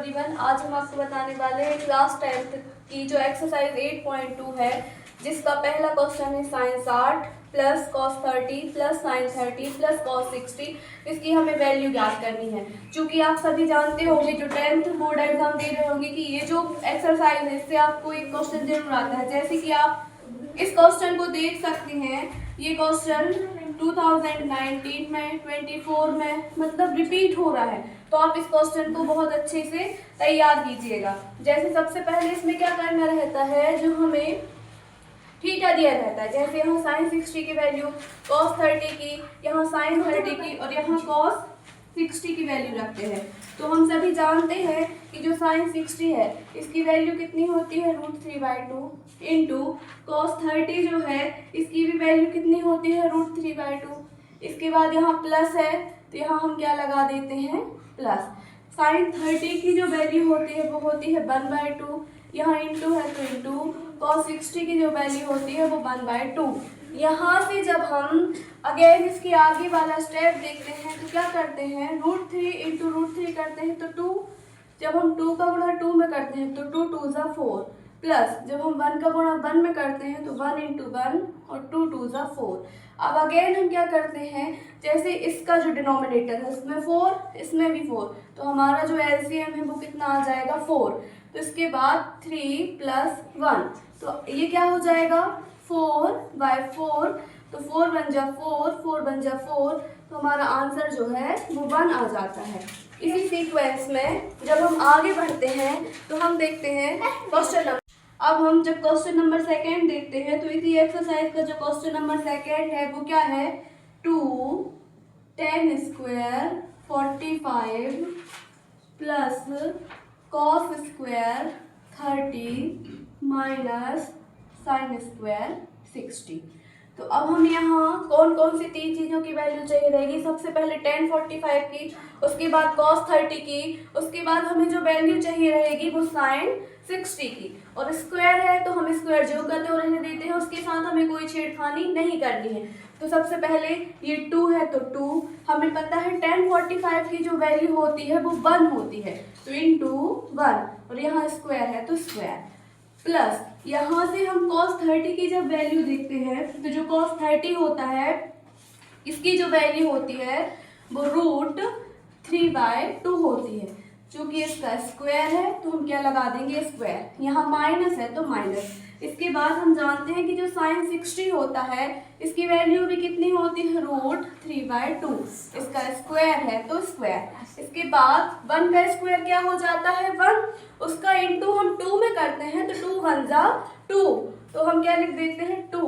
Everyone. आज हम आपको बताने वाले हैं क्लास 10th की जो एक्सरसाइज 8.2 है, जिसका पहला क्वेश्चन है science 8 plus cos 30 plus sign 30 plus cos 60। इसकी हमें वैल्यू ज्ञात करनी है। क्योंकि आप सभी जानते होंगे जो 10th बोर्ड एग्जाम दे रहे होंगे कि ये जो एक्सरसाइज है इससे आपको एक क्वेश्चन जरूर आता है। जैसे कि आप इस क्वेश्चन को देख सकते हैं, ये क्वेश्चन 2019 में 24 में मतलब रिपीट हो रहा है, तो आप इस क्वेश्चन को बहुत अच्छे से तैयार कीजिएगा। जैसे सबसे पहले इसमें क्या करना रहता है, जो हमें थीटा दिया रहता है, जैसे यहाँ साइन 60 की वैल्यू कॉस 30 की, यहाँ साइन 30 की और यहाँ कॉस 60 की वैल्यू रखते हैं। तो हम सभी जानते हैं कि जो साइन 60 है इसकी वैल्यू कितनी होती है √3/2 इंटू कॉस 30 जो है इसकी भी वैल्यू कितनी होती है √3/2। इसके बाद यहाँ प्लस है तो यहाँ हम क्या लगा देते हैं प्लस। साइन 30 की जो वैल्यू होती है वो होती है 1/2, यहाँ इंटू है तो इंटू, कॉस 60 की जो वैल्यू होती है वो 1/2। यहाँ से जब हम अगेन इसके आगे वाला स्टेप देखते हैं तो क्या करते हैं, √3 इंटू √3 करते हैं तो 2, जब हम 2 का गुणा 2 में करते हैं तो 2 2 ज़ा 4, प्लस जब हम 1 का गुणा 1 में करते हैं तो 1 इंटू 1 और 2 2 ज़ा 4। अब अगेन हम क्या करते हैं, जैसे इसका जो डिनोमिनेटर है इसमें 4 इसमें भी 4, तो हमारा जो एलसीएम है वो कितना आ जाएगा 4। तो इसके बाद 3 + 1, तो ये क्या हो जाएगा 4/4, तो 4 बन जा 4, 4 बन जा 4, तो हमारा आंसर जो है वो 1 आ जाता है। इसी सीक्वेंस में जब हम आगे बढ़ते हैं तो हम देखते हैं क्वेश्चन नंबर। अब हम जब क्वेश्चन नंबर सेकेंड देखते हैं तो इसी एक्सरसाइज का जो क्वेश्चन नंबर सेकेंड है वो क्या है, 2 10² 45 plus cos square 30 minus sine square 60। तो अब हम यहाँ कौन कौन सी 3 चीज़ों की वैल्यू चाहिए रहेगी। सबसे पहले 10 45 की, उसके बाद cos 30 की, उसके बाद हमें जो वैल्यू चाहिए रहेगी वो साइन 60 की, और स्क्वायर है तो हम स्क्वायर जो करते हो रहने देते हैं, उसके साथ हमें कोई छेड़खानी नहीं करनी है। तो सबसे पहले ये 2 है तो 2, हमें पता है 10 45 की जो वैल्यू होती है वो 1 होती है, तो इंटू 1, और यहाँ स्क्वायर है तो स्क्वायर, प्लस यहाँ से हम cos 30 की जब वैल्यू देखते हैं तो जो cos 30 होता है इसकी जो वैल्यू होती है वो √3/2 होती है। चूंकि इसका स्क्वायर है तो हम क्या लगा देंगे स्क्वायर, यहाँ माइनस है तो माइनस। इसके बाद हम जानते हैं कि जो साइन 60 होता है इसकी वैल्यू भी कितनी होती है √3/2, इसका स्क्वायर है तो स्क्वायर। इसके बाद 1 का स्क्वायर क्या हो जाता है 1, उसका इंटू हम 2 में करते हैं तो 2 1 ज़ा 2, तो हम क्या लिख देते हैं 2,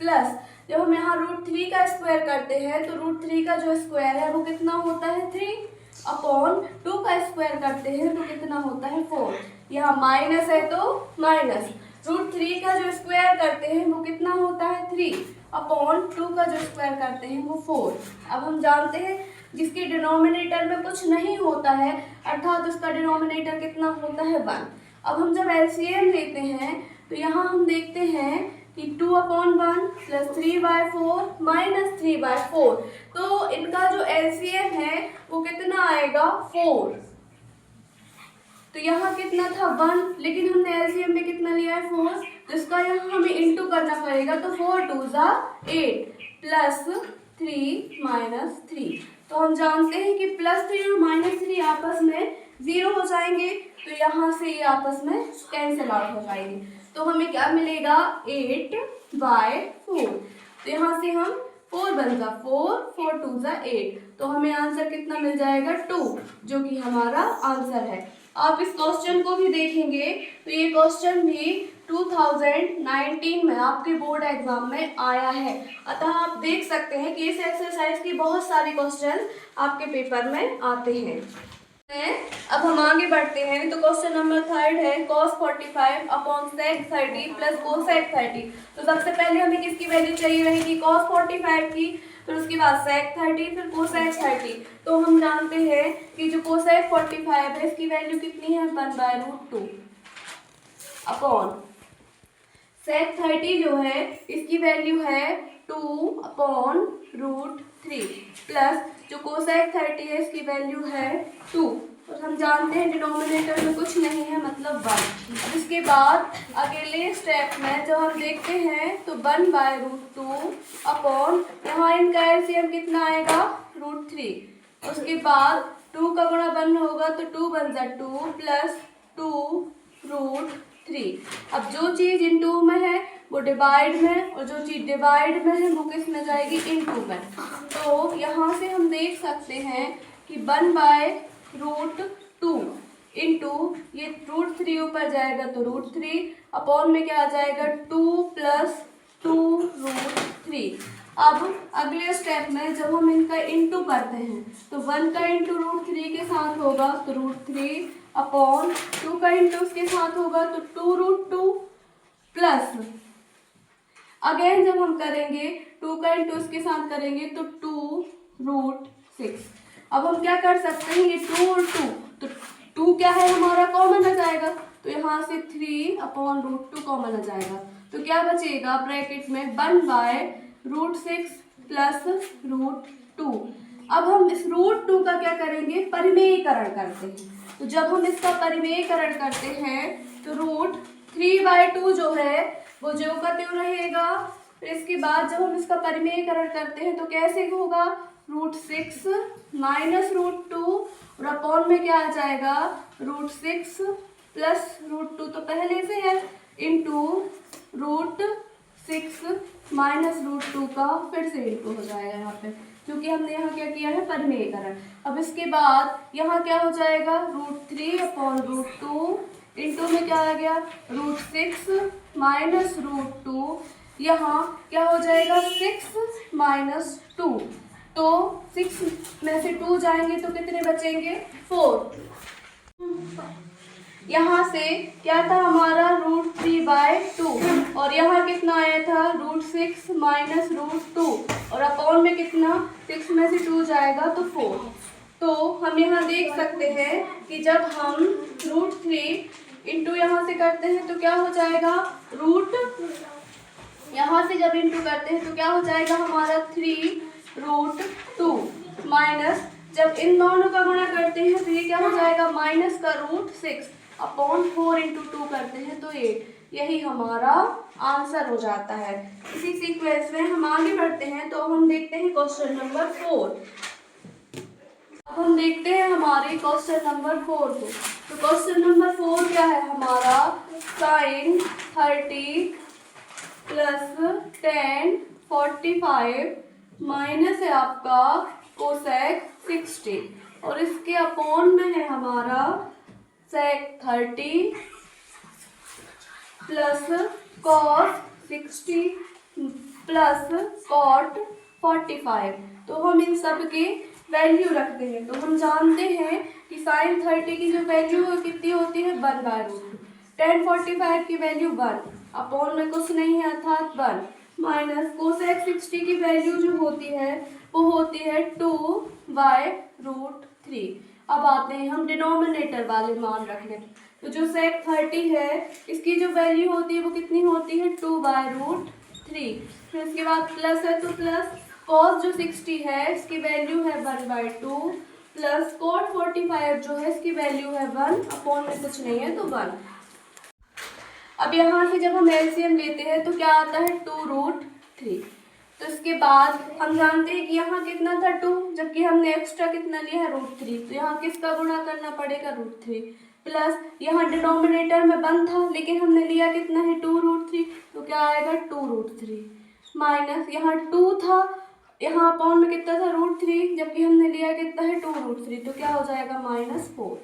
प्लस जब हम यहाँ √3 का स्क्वायर करते हैं तो √3 का जो स्क्वायर है वो कितना होता है 3, अपॉन 2 का स्क्वायर करते हैं तो कितना होता है 4, यहाँ माइनस है तो माइनस, √3 का जो स्क्वायर करते हैं वो कितना होता है 3, अपॉन 2 का जो स्क्वायर करते हैं वो 4। अब हम जानते हैं जिसके डिनोमिनेटर में कुछ नहीं होता है अर्थात उसका डिनोमिनेटर कितना होता है 1। अब हम जब एलसीएम लेते हैं तो यहाँ हम देखते हैं कि 2/1 प्लस 3/4 माइनस 3/4, तो इनका जो एलसीएम है वो कितना आएगा 4। तो यहाँ कितना था 1, लेकिन हमने एलसीएम में कितना लिया है 4, जिसका यहाँ हमें इंटू करना पड़ेगा, तो 4 2 ज़ा 8 प्लस 3 माइनस 3। तो हम जानते हैं कि +3 और -3 आपस में 0 हो जाएंगे, तो यहाँ से ये आपस में कैंसिल आउट हो जाएंगे। तो हमें क्या मिलेगा 8/4, तो यहाँ से हम 4 1 ज़ा 4, 4 2 ज़ा 8, तो हमें आंसर कितना मिल जाएगा 2, जो कि हमारा आंसर है। आप इस क्वेश्चन को भी देखेंगे तो ये क्वेश्चन भी 2019 में आपके बोर्ड एग्जाम में आया है, अतः आप देख सकते हैं कि इस एक्सरसाइज की बहुत सारी क्वेश्चन आपके पेपर में आते हैं। अब हम आगे बढ़ते हैं तो क्वेश्चन नंबर 3 है cos 45 upon sec 30 plus cosec 30। तो सबसे पहले हमें किसकी वैल्यू चाहिए रहेगी cos 45 की, फिर उसके बाद sec 30, फिर cosec 30। तो हम जानते हैं कि जो cosec 45 है इसकी वैल्यू कितनी है 1/√2 अपॉन sec 30 जो है इसकी वैल्यू है 2/√3 प्लस जो cosec 30 है इसकी वैल्यू है 2 और हम जानते हैं डिनोमिनेटर में कुछ नहीं है मतलब 1। अब इसके बाद अगले स्टेप में जब हम देखते हैं तो 1/√2 अपॉन यहाँ इनका एलसीएम कितना आएगा √3। उसके बाद 2 का गुणा 1 होगा तो 2 बन जा 2 प्लस 2√3। अब जो चीज़ इनटू में है वो डिवाइड में और जो चीज़ डिवाइड में है वो किस में जाएगी इनटू में। तो यहाँ से हम देख सकते हैं कि 1/√2 इंटू ये √3 ऊपर जाएगा तो √3 अपॉन में क्या आ जाएगा 2 प्लस 2√3। अब अगले स्टेप में जब हम इनका इंटू करते हैं तो 1 का इंटू √3 के साथ होगा तो √3 अपॉन 2 का इंटू उसके साथ होगा तो 2√2 प्लस अगेन जब हम करेंगे 2 का इंटू उसके साथ करेंगे तो 2√6। अब हम क्या कर सकते हैं ये 2 और 2 तो 2 क्या है हमारा कॉमन आ जाएगा तो यहाँ से 3/√2 कॉमन आ जाएगा तो क्या बचेगा ब्रैकेट में 1/√6 प्लस √2। अब हम इस √2 का क्या करेंगे परिमेयीकरण करते हैं। तो जब हम इसका परिमेयीकरण करते हैं तो √3/2 जो है वो जो का त्यों रहेगा। फिर इसके बाद जब हम इसका परिमेयीकरण करते हैं तो कैसे होगा √6 माइनस √2 और अपॉन में क्या आ जाएगा √6 प्लस √2 तो पहले से है इंटू √6 माइनस √2 का फिर से इंटू हो जाएगा यहाँ पे क्योंकि हमने यहाँ क्या किया है परिमेयीकरण। अब इसके बाद यहाँ क्या हो जाएगा √3/√2 इंटू में क्या आ गया √6 माइनस √2 यहाँ क्या हो जाएगा 6 माइनस 2 तो 6 में से 2 जाएंगे तो कितने बचेंगे 4। यहाँ से क्या था हमारा √3/2 और यहाँ कितना आया था √6 माइनस √2 और अपॉन में कितना 6 में से 2 जाएगा तो 4। तो हम यहाँ देख सकते हैं कि जब हम √3 इंटू यहाँ से करते हैं तो क्या हो जाएगा यहाँ से जब इंटू करते हैं तो क्या हो जाएगा हमारा 3√2 माइनस जब इन दोनों का गुणा करते हैं तो ये क्या हो जाएगा माइनस का √6 अपॉन 4 इंटू 2 करते हैं तो 8। यही हमारा आंसर हो जाता है। इसी सीक्वेंस में हम आगे बढ़ते हैं तो हम देखते हैं क्वेश्चन नंबर 4। अब हम देखते हैं हमारे क्वेश्चन नंबर 4 को। तो क्वेश्चन नंबर 4 क्या है हमारा sin 30 प्लस 10 45 माइनस है आपका कोसेक 60 और इसके अपॉन में है हमारा सेक 30 प्लस कॉस 60 प्लस कॉट 45। तो हम इन सब के वैल्यू रखते हैं। तो हम जानते हैं कि sin 30 की जो वैल्यू है कितनी होती है 1/√2। 10 45 की वैल्यू 1 अपॉन में कुछ नहीं है अर्थात 1 माइनस कोसेक 60 की वैल्यू जो होती है वो होती है 2/√3। अब आते हैं हम डिनोमिनेटर वाले मान रखने। तो जो सेक 30 है इसकी जो वैल्यू होती है वो कितनी होती है 2/√3। फिर इसके बाद प्लस है तो प्लस कॉस जो 60 है इसकी वैल्यू है 1/2 प्लस कॉट 45 जो है इसकी वैल्यू है 1 अपॉन में कुछ नहीं है तो 1। अब यहाँ से जब हम एलसीएम लेते हैं तो क्या आता है 2√3। तो इसके बाद हम जानते हैं कि यहाँ कितना था 2 जबकि हमने एक्स्ट्रा कितना लिया है √3 तो यहाँ किसका गुणा करना पड़ेगा √3 प्लस यहाँ डिनोमिनेटर में 1 था लेकिन हमने लिया कितना है 2√3 तो क्या आएगा 2√3 माइनस यहाँ 2 था यहाँ अपॉन में कितना था √3 जबकि हमने लिया कितना है 2√3 तो क्या हो जाएगा -4।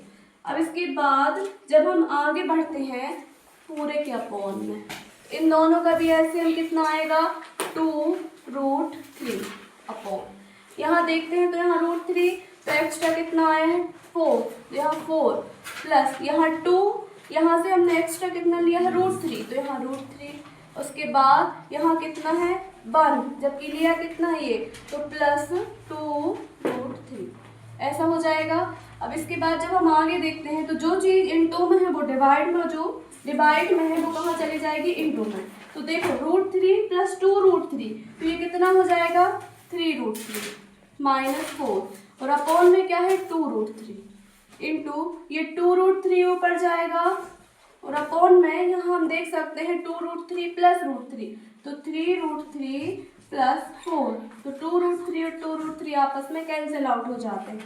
अब इसके बाद जब हम आगे बढ़ते हैं पूरे के अपॉन में इन दोनों का भी एलसीएम कितना आएगा 2√3 अपॉन यहाँ देखते हैं तो यहाँ √3 तो एक्स्ट्रा कितना आया है 4 यहाँ 4 प्लस यहाँ 2 यहाँ से हमने एक्स्ट्रा कितना लिया है √3 तो यहाँ √3 उसके बाद यहाँ कितना है 1 जबकि लिया कितना है ये तो प्लस 2√3 ऐसा हो जाएगा। अब इसके बाद जब हम आगे देखते हैं तो जो चीज़ इनटू में है वो डिवाइड में जो डिवाइड में है वो कहाँ चली जाएगी इनटू में। तो देखो √3 प्लस 2√3 तो ये कितना हो जाएगा 3√3 -4 और अपॉन में क्या है 2√3 इंटू ये 2√3 ऊपर जाएगा और अपॉन में यहाँ हम देख सकते हैं 2√3 प्लस √3, तो 3√3 प्लस 4, तो 2√3 और 2√3 आपस में कैंसिल आउट हो जाते हैं।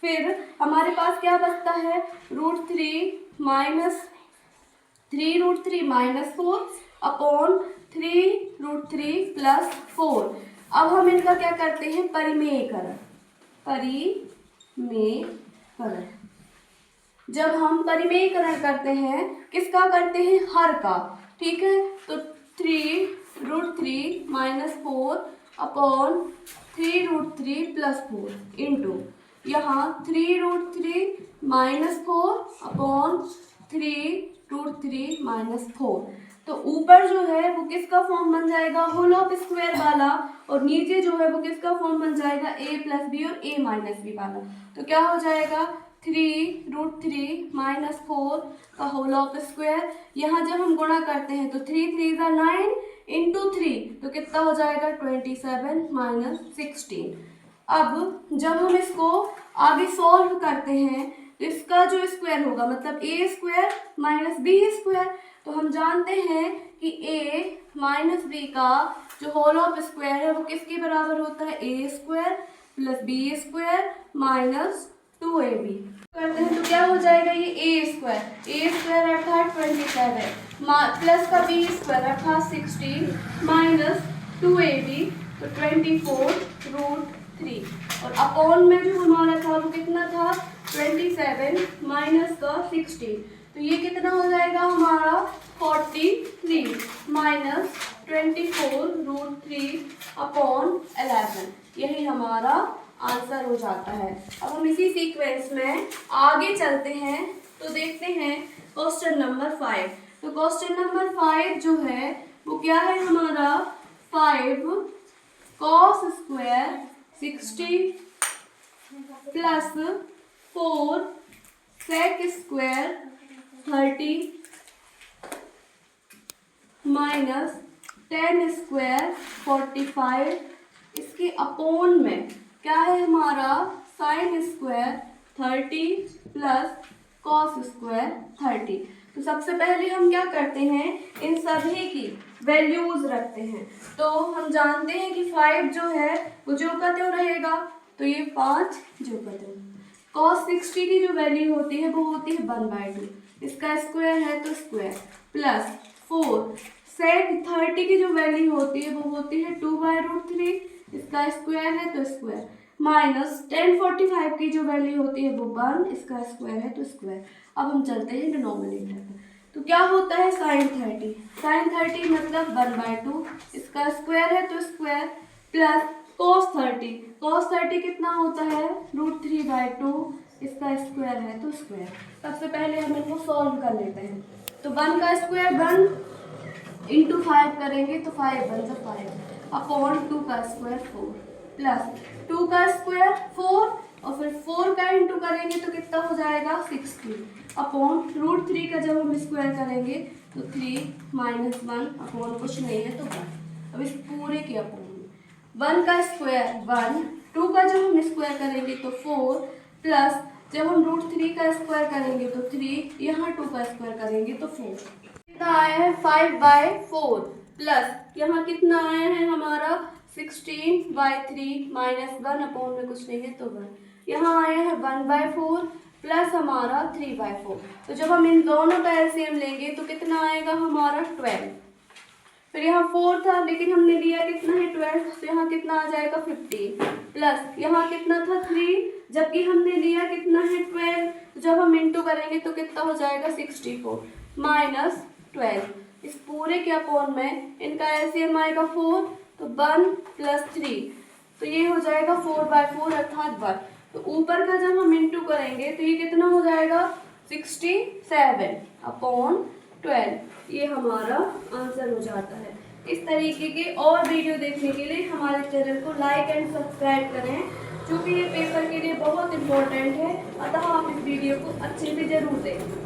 फिर हमारे पास क्या बचता है, √3 माइनस 3√3 माइनस 4 अपॉन 3√3 प्लस 4। अब हम इनका क्या करते हैं, परिमेयकरण। जब हम परिमेयकरण करते हैं, किसका करते हैं, हर का, ठीक है। तो 3√3 माइनस 4 अपॉन 3√3 प्लस 4 इंटू यहाँ 3√3 माइनस 4 अपॉन 3√3 माइनस 4। तो ऊपर जो है वो किसका फॉर्म बन जाएगा, होल ऑफ स्क्वायर वाला, और नीचे जो है वो किसका फॉर्म बन जाएगा, a प्लस बी और a माइनस बी वाला। तो क्या हो जाएगा, 3√3 माइनस 4 का होल ऑफ स्क्वायर। यहाँ जब हम गुणा करते हैं तो 3 3 = 9 इंटू 3, तो कितना हो जाएगा 27 माइनस 16। अब जब हम इसको आगे सॉल्व करते हैं तो इसका जो स्क्वायर होगा, मतलब a square minus B square, तो हम जानते हैं कि a माइनस बी का जो होल ऑफ स्क्वायर है वो किसके बराबर होता है, a square plus B square minus 2ab करते हैं तो क्या हो जाएगा, ये a स्क्वायर अर्थात 27 प्लस का b स्क्वायर अर्थात 16 माइनस 2ab तो 24√3, और अपॉन में जो हमारा था वो कितना था, 27 माइनस का 16, तो ये कितना हो जाएगा हमारा 43 माइनस 24√3 अपॉन 11, यही हमारा आंसर हो जाता है। अब हम इसी सीक्वेंस में आगे चलते हैं तो देखते हैं क्वेश्चन नंबर 5। तो क्वेश्चन नंबर 5 जो है वो क्या है हमारा, 5 cos square 60 plus 4 sec square 30 minus 10 square 45, इसके अपोन में क्या है हमारा, sine square 30 plus cos square 30। तो सबसे पहले हम क्या करते हैं, इन सभी की वैल्यूज रखते हैं। तो हम जानते हैं कि 5 जो है वो जो का त्यों रहेगा, तो ये 5 जो का त्यों। cos 60 की जो वैल्यू होती है वो होती है 1/2, इसका स्क्वायर है तो स्क्वायर, प्लस 4 sec 30 की जो वैल्यू होती है वो होती है 2/√3, इसका स्क्वायर है तो स्क्वायर, माइनस 10 45 की जो वैल्यू होती है वो 1, इसका स्क्वायर है तो स्क्वायर। अब हम चलते हैं डिनोमिनेटर पर, तो क्या होता है साइन 30 मतलब 1/2, इसका स्क्वायर है तो स्क्वायर, प्लस cos 30 कितना होता है, √3/2, इसका स्क्वायर है तो स्क्वायर। सबसे पहले हम इनको सॉल्व कर लेते हैं। तो 1 का स्क्वायर 1 इंटू 5 करेंगे तो 5 1 = 5 अपॉन 2 का स्क्वायर 4 प्लस 2 का स्क्वायर 4 और फिर 4 का इंटू करेंगे तो कितना हो जाएगा 16 अपॉन √3 का जब हम स्क्वायर करेंगे तो 3 माइनस 1 अपॉन कुछ नहीं है तो 1। अब इस पूरे के अपॉन 1 का स्क्वायर 1, 2 का जब हम स्क्वायर करेंगे तो 4 प्लस जब हम √3 का स्क्वायर करेंगे तो 3, यहाँ 2 का स्क्वायर करेंगे तो 4। कितना आया है 5/4 प्लस यहाँ कितना आया है हमारा 16/3 माइनस 1 अपॉन में कुछ नहीं है तो 1। यहाँ आया है 1/4 प्लस हमारा 3/4। तो जब हम इन दोनों का एलसीएम लेंगे तो कितना आएगा हमारा 12। फिर यहाँ 4 था लेकिन हमने लिया कितना है 12, तो यहाँ कितना आ जाएगा 15 प्लस यहाँ कितना था 3 जबकि हमने लिया कितना है 12, तो जब हम इंटू करेंगे तो कितना हो जाएगा 64 माइनस 12। इस पूरे के अपॉन में इनका एलसीएम आएगा 4, तो 1 प्लस 3, तो ये हो जाएगा 4/4 अर्थात 1। तो ऊपर का जब हम इंटू करेंगे तो ये कितना हो जाएगा 67 अपॉन 12, ये हमारा आंसर हो जाता है। इस तरीके के और वीडियो देखने के लिए हमारे चैनल को लाइक एंड सब्सक्राइब करें, क्योंकि ये पेपर के लिए बहुत इम्पोर्टेंट है, अतः आप इस वीडियो को अच्छे से जरूर देखें।